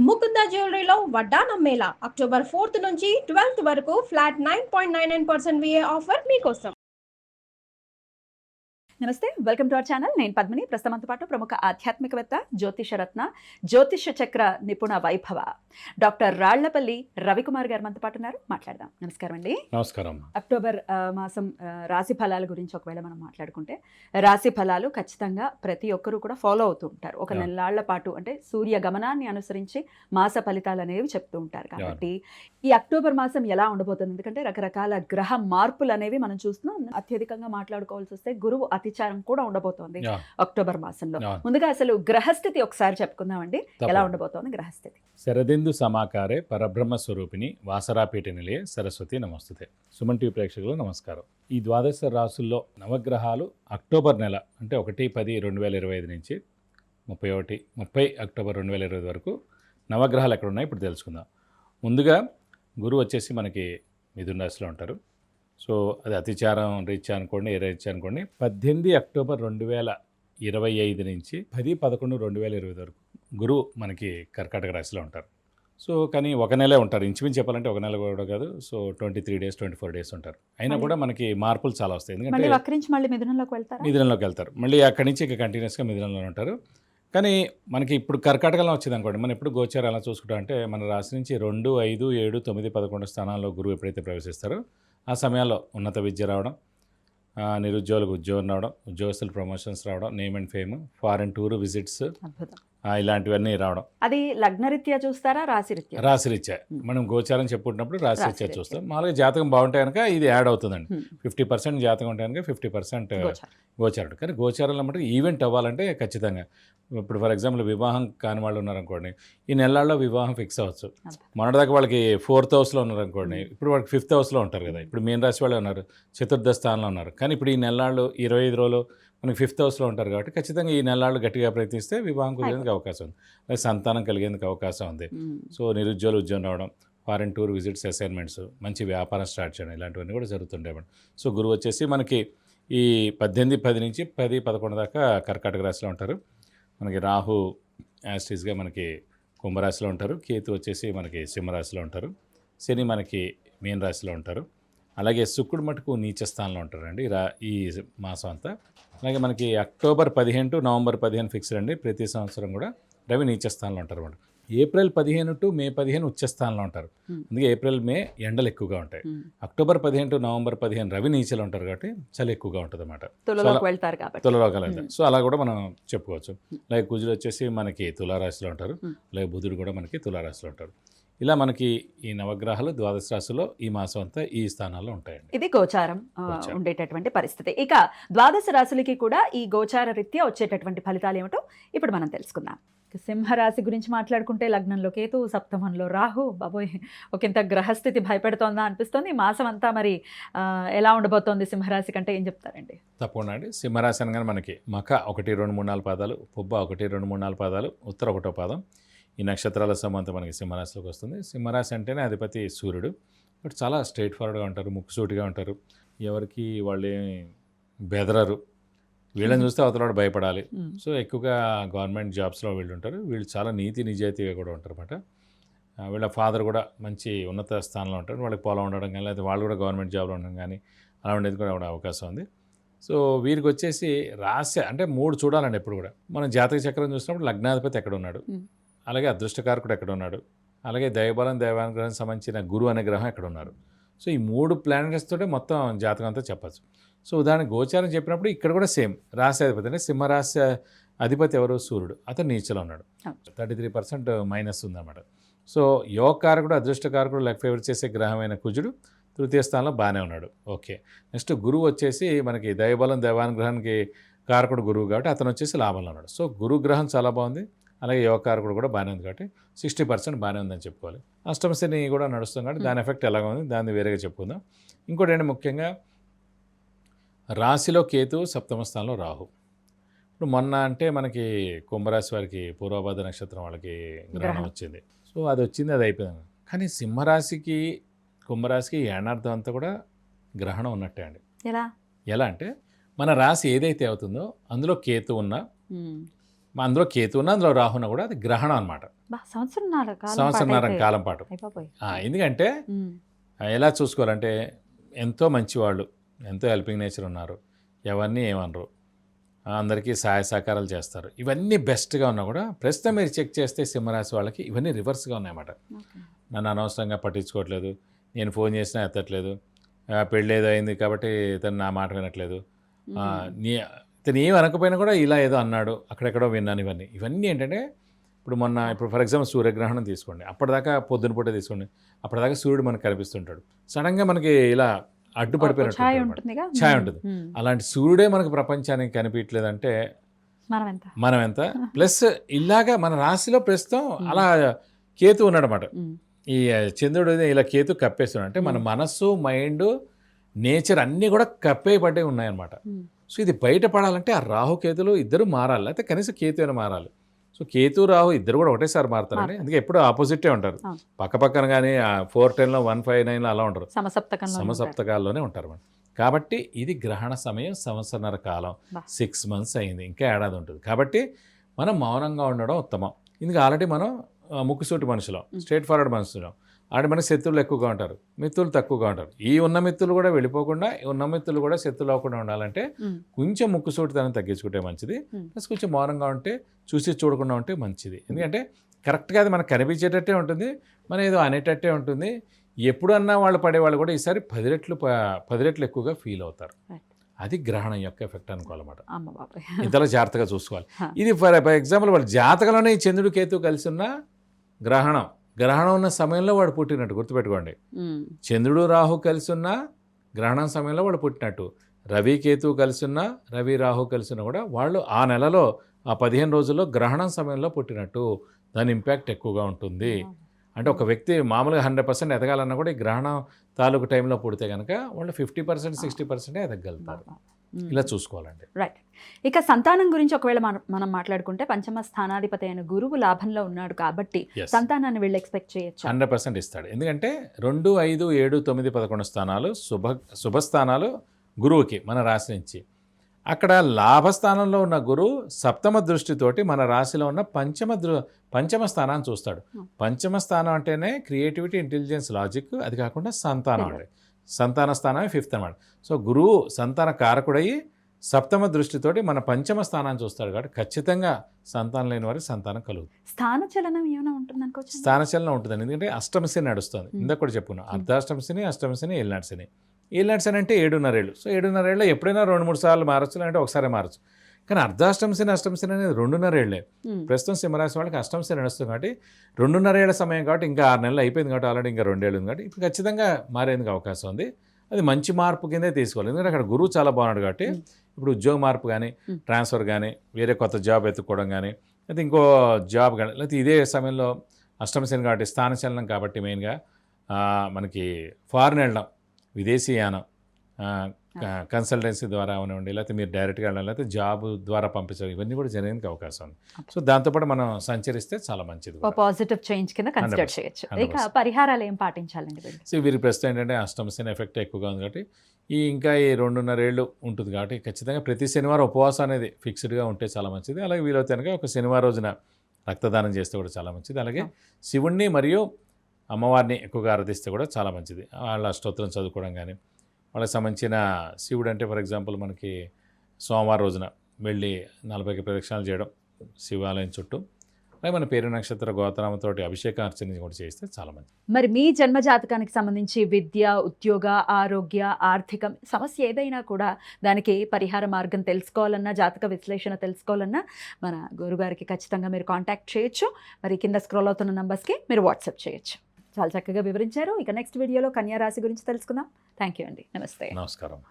ముకుంద జ్యువెలరీలో వడ్డానం Mela October 4th నుంచి 12th వరకు ఫ్లాట్ 9.99% VA ఆఫర్ మీకోసం. నమస్తే, వెల్కమ్ టు అవర్ ఛానల్. నేను పద్మిని. ప్రస్తుతంతో పాటు ప్రముఖ ఆధ్యాత్మికవేత్త, జ్యోతిషరత్న, జ్యోతిష చక్ర నిపుణ వైభవ డాక్టర్ రాళ్లపల్లి రవికుమార్ గారు మనతో పాటు ఉన్నారు. మాట్లాడదాం. నమస్కారం అండి. నమస్కారం. అక్టోబర్ మాసం రాశి ఫలాల గురించి ఒకవేళ మనం మాట్లాడుకుంటే, రాశి ఫలాలు ఖచ్చితంగా ప్రతి ఒక్కరూ కూడా ఫాలో అవుతూ ఉంటారు. ఒక నెలాళ్ల పాటు అంటే సూర్య గమనాన్ని అనుసరించి మాస ఫలితాలు అనేవి చెప్తూ ఉంటారు. కాబట్టి ఈ అక్టోబర్ మాసం ఎలా ఉండబోతుంది? ఎందుకంటే రకరకాల గ్రహ మార్పులు అనేవి మనం చూస్తున్నాం. అత్యధికంగా మాట్లాడుకోవాల్సి వస్తే గురువు అతిచారం కూడా ఉండబోతోంది అక్టోబర్ మాసంలో. ముందుగా అసలు గ్రహస్థితి ఒకసారి చెప్పుకుందామండి. ఎలా ఉండబోతోంది గ్రహస్థితి? శరదిందు సమాకారే పరబ్రహ్మ స్వరూపిణి వాసరాపీఠ నిలయే సరస్వతి నమస్తుతే. సుమన్ టీవీ ప్రేక్షకులు నమస్కారం. ఈ ద్వాదశ రాసుల్లో నవగ్రహాలు అక్టోబర్ నెల అంటే 1-10-2025 నుంచి 30 అక్టోబర్ 2020 వరకు నవగ్రహాలు ఎక్కడ ఉన్నాయి ఇప్పుడు తెలుసుకుందాం. ముందుగా గురువు వచ్చేసి మనకి మిథున రాశిలో ఉంటారు. సో అది అతిచారం రీత్యా అనుకోండి, ఏ రీత్యా అనుకోండి. 18 అక్టోబర్ 2025 నుంచి 10-11-2020 వరకు గురువు మనకి కర్కాటక రాశిలో ఉంటారు. సో కానీ ఒక నెలే ఉంటారు, ఇంచుమించు చెప్పాలంటే ఒక నెల కూడా కాదు. సో 23 days 24 days ఉంటారు. అయినా కూడా మనకి మార్పులు చాలా వస్తాయి. ఎందుకంటే మళ్ళీ మిథునంలోకి వెళ్తారు. మళ్ళీ అక్కడి నుంచి ఇక కంటిన్యూస్గా మిథునంలో ఉంటారు. కానీ మనకి ఇప్పుడు కర్కాటకలో వచ్చింది అనుకోండి, మనం ఎప్పుడు గోచారం ఎలా చూసుకుంటాం అంటే, మన రాశి నుంచి 2, 5, 7, 9, 11 స్థానాల్లో గురువు ఎప్పుడైతే ప్రవేశిస్తారో ఆ సమయాల్లో ఉన్నత విద్య రావడం, నిరుద్యోగులకు ఉద్యోగం రావడం, ఉద్యోగస్తులు ప్రమోషన్స్ రావడం, name and fame, foreign tour visits, ఇలాంటివన్నీ రావడం. అది లగ్నరీత్యా చూస్తారా, రాశిరీత్యా? రాశిరీత్యా మనం గోచారం చెప్పుకుంటున్నప్పుడు రాశిరీత్యా చూస్తాం. మామూలుగా జాతకం బాగుంటే కనుక ఇది యాడ్ అవుతుందండి. 50% జాతకం ఉంటే కనుక 50% గోచారం. కానీ గోచారంలో మటుకు ఈవెంట్ అవ్వాలంటే ఖచ్చితంగా, ఇప్పుడు ఫర్ ఎగ్జాంపుల్ వివాహం కాని వాళ్ళు ఉన్నారనుకోండి, ఈ నెలల్లో వివాహం ఫిక్స్ అవ్వచ్చు. మొన్నటిదాకా వాళ్ళకి 4th హౌస్లో ఉన్నారనుకోండి, ఇప్పుడు వాళ్ళకి 5th హౌస్లో ఉంటారు కదా. ఇప్పుడు మీన రాశి వాళ్ళే ఉన్నారు, చతుర్థ స్థానంలో ఉన్నారు. కానీ ఇప్పుడు ఈ నెలల్లో 25 రోజులు మనకి 5th హౌస్లో ఉంటారు కాబట్టి ఖచ్చితంగా ఈ నెలలు గట్టిగా ప్రయత్నిస్తే వివాహం కుదిరేందుకు అవకాశం ఉంది, అలాగే సంతానం కలిగేందుకు అవకాశం ఉంది. సో నిరుద్యోగులు ఉద్యోగం రావడం, ఫారెన్ టూర్ విజిట్స్, అసైన్మెంట్స్, మంచి వ్యాపారం స్టార్ట్ చేయడం, ఇలాంటివన్నీ కూడా జరుగుతుండేవి. సో గురువు వచ్చేసి మనకి ఈ 18-10 నుంచి 10-11 దాకా కర్కాటక రాశిలో ఉంటారు. మనకి రాహు యాస్టీస్గా మనకి కుంభరాశిలో ఉంటారు. కేతు వచ్చేసి మనకి సింహరాశిలో ఉంటారు. శని మనకి మీన రాశిలో ఉంటారు. అలాగే శుక్రుడు మటుకు నీచ స్థానంలో ఉంటారండి ఈ మాసం అంతా. అలాగే మనకి అక్టోబర్ 15 to నవంబర్ 15 ఫిక్స్డ్ అండి. ప్రతి సంవత్సరం కూడా రవి నీచ స్థానంలో ఉంటారు అన్నమాట. ఏప్రిల్ 15 to మే 15 ఉచ్చ స్థానంలో ఉంటారు. అందుకే ఏప్రిల్ మే ఎండలు ఎక్కువగా ఉంటాయి. అక్టోబర్ 15 to నవంబర్ 15 రవి నీచలో ఉంటారు కాబట్టి చలి ఎక్కువగా ఉంటుంది అన్నమాట. తులలోకి వెళ్తారు. సో అలా కూడా మనం చెప్పుకోవచ్చు. అలాగే కుజుడు వచ్చేసి మనకి తులారాశిలో ఉంటారు. అలాగే బుధుడు కూడా మనకి తులారాశిలో ఉంటారు. ఇలా మనకి ఈ నవగ్రహాలు ద్వాదశ రాశిలో ఈ మాసం అంతా ఈ స్థానాల్లో ఉంటాయండి. ఇది గోచారం ఉండేటటువంటి పరిస్థితి. ఇక ద్వాదశ రాశులకి కూడా ఈ గోచార రీత్యా వచ్చేటటువంటి ఫలితాలు ఏమిటో ఇప్పుడు మనం తెలుసుకుందాం. సింహరాశి గురించి మాట్లాడుకుంటే లగ్నంలో కేతు, సప్తమంలో రాహు. బాబోయ్, ఒకంత గ్రహస్థితి భయపెడుతోందా అనిపిస్తోంది. ఈ మాసం అంతా మరి ఎలా ఉండబోతోంది సింహరాశి కంటే ఏం చెప్తారండి? తప్పకుండా అండి. సింహరాశి అనగానే మనకి మఖ 1, 2, 3, 4 పాదాలు, పుబ్బ 1, 2, 3, 4 పాదాలు, ఉత్తర 1వ పాదం. ఈ నక్షత్రాల సమంతా మనకి సింహరాశిలోకి వస్తుంది. సింహరాశి అంటేనే అధిపతి సూర్యుడు. బట్ చాలా స్ట్రైట్ ఫార్వర్డ్గా ఉంటారు, ముక్కుసూటిగా ఉంటారు. ఎవరికి వాళ్ళే బెదరరు. వీళ్ళని చూస్తే అవతలవాడు భయపడాలి. సో ఎక్కువగా గవర్నమెంట్ జాబ్స్లో వీళ్ళు ఉంటారు. వీళ్ళు చాలా నీతి నిజాయితీగా కూడా ఉంటారు అన్నమాట. వీళ్ళ ఫాదర్ కూడా మంచి ఉన్నత స్థానంలో ఉంటారు. వాళ్ళకి పొలం ఉండడం కానీ, లేకపోతే వాళ్ళు కూడా గవర్నమెంట్ జాబ్లో ఉండడం కానీ అలా ఉండేది కూడా అవకాశం ఉంది. సో వీరికి వచ్చేసి రాశి అంటే 3 చూడాలండి ఎప్పుడు కూడా. మనం జాతక చక్రం చూసినప్పుడు లగ్నాధిపతి ఎక్కడ ఉన్నాడు, అలాగే అదృష్టకారకుడు ఎక్కడ ఉన్నాడు, అలాగే దైవబలం దైవానుగ్రహం సంబంధించిన గురువు అనే గ్రహం ఎక్కడ ఉన్నారు. సో ఈ 3 ప్లానెట్స్ తోటే మొత్తం జాతకం అంతా చెప్పచ్చు. సో ఉదాహరణ గోచారం చెప్పినప్పుడు ఇక్కడ కూడా సేమ్. రాశి అధిపతి అంటే సింహరాశి అధిపతి ఎవరు? సూర్యుడు. అతను నీచలో ఉన్నాడు. 33% మైనస్ ఉందన్నమాట. సో యోగకారకుడు, అదృష్టకారకుడు, లైక్ ఫేవర్ చేసే గ్రహమైన కుజుడు తృతీయ స్థానంలో బాగానే ఉన్నాడు. ఓకే. నెక్స్ట్ గురువు వచ్చేసి మనకి దైవబలం దైవానుగ్రహానికి కారకుడు గురువు కాబట్టి అతను వచ్చేసి లాభంలో ఉన్నాడు. సో గురు గ్రహం చాలా బాగుంది. అలాగే యోగకారకుడు కూడా బాగానే ఉంది కాబట్టి 60% బాగానే ఉందని చెప్పుకోవాలి. అష్టమ శని కూడా నడుస్తుంది కాబట్టి దాని ఎఫెక్ట్ ఎలాగ ఉంది దాన్ని వేరేగా చెప్పుకుందాం. ఇంకోటి ఏంటి, ముఖ్యంగా రాశిలో కేతు, సప్తమ స్థానంలో రాహు. ఇప్పుడు మొన్న అంటే మనకి కుంభరాశి వారికి పూర్వభాద్ర నక్షత్రం వాళ్ళకి గ్రహణం వచ్చింది. సో అది వచ్చింది, అది అయిపోయింది. కానీ సింహరాశికి కుంభరాశికి ఏనార్థం అంతా కూడా గ్రహణం ఉన్నట్టే అండి. ఎలా అంటే మన రాశి ఏదైతే అవుతుందో అందులో కేతు ఉన్నా, అందులో కేతు ఉన్న అందులో రాహున కూడా అది గ్రహణం అనమాట, సంవత్సరన్నర కాలం పాటు. ఎందుకంటే ఎలా చూసుకోవాలంటే ఎంతో మంచివాళ్ళు, ఎంతో హెల్పింగ్ నేచర్ ఉన్నారు, ఎవరిని ఏమనరు, అందరికీ సహాయ సహకారాలు చేస్తారు, ఇవన్నీ బెస్ట్గా ఉన్నా కూడా ప్రస్తుతం మీరు చెక్ చేస్తే సింహరాశి వాళ్ళకి ఇవన్నీ రివర్స్గా ఉన్నాయన్నమాట. నన్ను అనవసరంగా పట్టించుకోవట్లేదు, నేను ఫోన్ చేసినా ఎత్తట్లేదు, పెళ్ళి ఏదో అయింది కాబట్టి ఇతను నా మాట వినట్లేదు, ఇతను ఏం అనకపోయినా కూడా ఇలా ఏదో అన్నాడు, అక్కడెక్కడో విన్నాను, ఇవన్నీ ఏంటంటే ఇప్పుడు ఫర్ ఎగ్జాంపుల్ సూర్యగ్రహణం తీసుకోండి, అప్పటిదాకా పొద్దున పూట తీసుకోండి, అప్పటిదాకా సూర్యుడు మనకు కనిపిస్తుంటాడు, సడన్గా మనకి ఇలా అడ్డుపడిపోయినట్టు ఛాయ ఉంటుంది. అలాంటి సూర్యుడే మనకు ప్రపంచానికి కనిపించలేదంటే మనం ఎంత. ప్లస్ ఇలాగా మన రాశిలో ప్రస్తుతం అలా కేతు ఉన్నాడనమాట, ఈ చంద్రుడు ఇలా కేతు కప్పేస్తున్నాడు, అంటే మన మనస్సు, మైండ్, నేచర్ అన్నీ కూడా కప్పేయబడ్డే ఉన్నాయన్నమాట. సో ఇది బయటపడాలంటే ఆ రాహుకేతులు ఇద్దరు మారాలి, లేకపోతే కనీసం కేతు అయినా మారాలి. సో కేతు రాహు ఇద్దరు కూడా ఒకటేసారి మారుతారండి, అందుకే ఎప్పుడు ఆపోజిటే ఉంటారు, పక్కన కానీ 410లో 159లో అలా ఉంటారు, సమసప్తకాల్లోనే ఉంటారు మనం. కాబట్టి ఇది గ్రహణ సమయం, సంవత్సరన్నర కాలం, 6 months అయింది, ఇంకా ఏడాది ఉంటుంది. కాబట్టి మనం మౌనంగా ఉండడం ఉత్తమం. ఇందుకు ఆల్రెడీ మనం ముక్కుసూటి మనుషులం, స్ట్రేట్ ఫార్వర్డ్ మనుషులం, ఆడ మనకి శత్రువులు ఎక్కువగా ఉంటారు, మిత్రులు తక్కువగా ఉంటారు. ఈ ఉన్న మిత్రులు కూడా వెళ్ళిపోకుండా, ఉన్న మిత్రులు కూడా శత్రువులు అవ్వకుండా ఉండాలంటే కొంచెం ముక్కుసూటితనం తగ్గించుకుంటే మంచిది, ప్లస్ కొంచెం మౌనంగా ఉంటే, చూసి చూడకుండా ఉంటే మంచిది. ఎందుకంటే కరెక్ట్గా అది మనకు కనిపించేటట్టే ఉంటుంది, మనం ఏదో అనేటట్టే ఉంటుంది. ఎప్పుడన్నా వాళ్ళు పడేవాళ్ళు కూడా ఈసారి 10 రెట్లు ఎక్కువగా ఫీల్ అవుతారు. అది గ్రహణం యొక్క ఎఫెక్ట్ అనుకోవాలన్నమాట. ఇంతలో జాగ్రత్తగా చూసుకోవాలి. ఇది ఫర్ ఎగ్జాంపుల్ వాళ్ళ జాతకంలోనే ఈ చంద్రుడు కేతు కలిసి ఉన్న గ్రహణం ఉన్న సమయంలో వాడు పుట్టినట్టు గుర్తుపెట్టుకోండి. చంద్రుడు రాహు కలిసి ఉన్న గ్రహణం సమయంలో వాడు పుట్టినట్టు, రవి కేతు కలిసి ఉన్న, రవి రాహు కలిసి ఉన్న కూడా వాళ్ళు ఆ నెలలో, ఆ 15 రోజుల్లో గ్రహణం సమయంలో పుట్టినట్టు. దాని ఇంపాక్ట్ ఎక్కువగా ఉంటుంది. అంటే ఒక వ్యక్తి మామూలుగా 100% ఎదగాలన్నా కూడా ఈ గ్రహణం తాలూకు టైంలో పుడితే కనుక వాళ్ళు 50%, 60% ఎదగలుగుతారు. ఇలా చూసుకోవాలండి. రైట్. ఇక సంతానం గురించి ఒకవేళ మనం మాట్లాడుకుంటే పంచమ స్థానాధిపతి అయిన గురువు లాభంలో ఉన్నాడు కాబట్టి సంతానాన్ని వీళ్ళు ఎక్స్పెక్ట్ చేయొచ్చు. 100% ఇస్తాడు. ఎందుకంటే 2, 5, 7, 9, 11 స్థానాలు శుభస్థానాలు గురువుకి మన రాశి నుంచి. అక్కడ లాభస్థానంలో ఉన్న గురువు సప్తమ దృష్టితోటి మన రాశిలో ఉన్న పంచమ స్థానాన్ని చూస్తాడు. పంచమ స్థానం అంటేనే క్రియేటివిటీ, ఇంటెలిజెన్స్, లాజిక్, అది కాకుండా సంతానం అండి. సంతాన స్థానమే 5th అన్నమాట. సో గురువు సంతాన కారకుడయ్యి సప్తమ దృష్టితోటి మన పంచమ స్థానాన్ని చూస్తాడు కాబట్టి ఖచ్చితంగా సంతానం లేని వారికి సంతానం కలుగుతుంది. స్థానచలనం ఏమైనా ఉంటుంది అనుకోవచ్చు? స్థానచలనం ఉంటుందండి, ఎందుకంటే అష్టమశని నడుస్తుంది. ఇందాక కూడా చెప్పుకున్నాం, అర్ధాష్టమశని, అష్టమశని, ఏలినాటి శని. ఏలినాటి శని అంటే 7.5 ఏళ్ళు. సో 7.5 ఏళ్ళలో ఎప్పుడైనా 2-3 సార్లు మారచ్చు, లేదంటే ఒకసారి మారచ్చు. కానీ అర్ధాష్టమశని, అష్టమశని అనేది 2.5 ఏళ్ళే. ప్రస్తుతం సింహరాశి వాళ్ళకి అష్టమశని నడుస్తుంది కాబట్టి 2.5 ఏళ్ల సమయం కాబట్టి ఇంకా 6 నెలలు అయిపోయింది కాబట్టి ఆల్రెడీ ఇంకా 2 ఏళ్ళు ఉంది కాబట్టి ఇప్పుడు ఖచ్చితంగా మారేందుకు అవకాశం ఉంది. అది మంచి మార్పు కిందే తీసుకోవాలి. ఎందుకంటే అక్కడ గురువు చాలా బాగున్నాడు కాబట్టి ఇప్పుడు ఉద్యోగ మార్పు కానీ, ట్రాన్స్ఫర్ కానీ, వేరే కొత్త జాబ్ ఎత్తుక్కోవడం కానీ, లేకపోతే ఇంకో జాబ్ కానీ, లేకపోతే ఇదే సమయంలో అష్టమశని కాబట్టి స్థానచలనం కాబట్టి మెయిన్గా మనకి ఫారిన్ వెళ్ళడం, విదేశీయానం, కన్సల్టెన్సీ ద్వారా అవనివ్వండి, లేకపోతే మీరు డైరెక్ట్గా వెళ్ళడం, లేకపోతే జాబ్ ద్వారా పంపించడం, ఇవన్నీ కూడా జరిగేందుకు అవకాశం ఉంది. సో దాంతోపాటు మనం సంచరిస్తే చాలా మంచిది, పాజిటివ్ చేంజ్ కింద కన్సిడర్ చేయొచ్చు. ఇక పరిహారాలు ఏం పాటించాలండి? సో వీరి ప్రస్తుతం ఏంటంటే అష్టమశని ఎఫెక్ట్ ఎక్కువగా ఉంది కాబట్టి ఇంకా ఈ 2.5 ఏళ్ళు ఉంటుంది కాబట్టి ఖచ్చితంగా ప్రతి శనివారం ఉపవాసం అనేది ఫిక్స్డ్గా ఉంటే చాలా మంచిది. అలాగే వీలైతే కనుక ఒక శనివారం రోజున రక్తదానం చేస్తే కూడా చాలా మంచిది. అలాగే శివుణ్ణి మరియు అమ్మవారిని ఎక్కువగా ఆరాధిస్తే కూడా చాలా మంచిది. వాళ్ళ అష్టోత్తరం చదువుకోవడం కానీ, వాళ్ళకి సంబంధించిన శివుడు అంటే ఫర్ ఎగ్జాంపుల్ మనకి సోమవారం రోజున వెళ్ళి 40 ప్రదక్షిణాలు చేయడం శివాలయం చుట్టూ, అలాగే మన పేరు నక్షత్ర గోత్రంతో అభిషేకం అర్చన కూడా చేస్తే చాలా మంచిది. మరి మీ జన్మ జాతకానికి సంబంధించి విద్య, ఉద్యోగ, ఆరోగ్య, ఆర్థికం సమస్య ఏదైనా కూడా దానికి పరిహార మార్గం తెలుసుకోవాలన్నా, జాతక విశ్లేషణ తెలుసుకోవాలన్నా మన గురుగారికి ఖచ్చితంగా మీరు కాంటాక్ట్ చేయొచ్చు. మరి కింద స్క్రోల్ అవుతున్న నంబర్స్కి మీరు వాట్సాప్ చేయొచ్చు. చాలా చక్కగా వివరించారు. ఇక నెక్స్ట్ వీడియోలో కన్యా రాశి గురించి తెలుసుకుందాం. థ్యాంక్ యూ అండి. నమస్తే. నమస్కారం.